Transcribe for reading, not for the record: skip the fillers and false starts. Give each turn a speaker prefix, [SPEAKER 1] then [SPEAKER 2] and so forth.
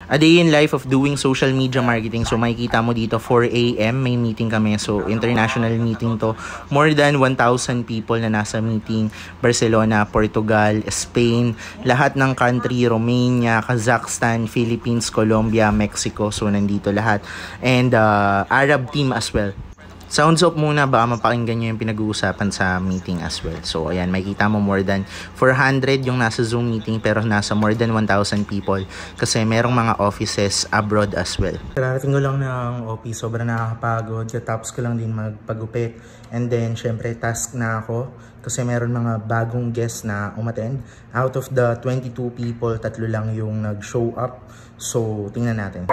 [SPEAKER 1] A day in life of doing social media marketing. So makikita mo dito 4 AM may meeting kami. So international meeting to. More than 1,000 people na nasa meeting. Barcelona, Portugal, Spain, lahat ng country, Romania, Kazakhstan, Philippines, Colombia, Mexico. So nandito lahat. And Arab team as well. Sounds off muna, baka mapakinggan nyo yung pinag-uusapan sa meeting as well. So ayan, makikita mo more than 400 yung nasa Zoom meeting pero nasa more than 1,000 people kasi merong mga offices abroad as well. Kararating ko lang ng office, sobrang nakakapagod. Katapos ko lang din magpagupit. And then syempre task na ako kasi meron mga bagong guests na umattend. Out of the 22 people, 3 lang yung nag-show up. So tingnan natin.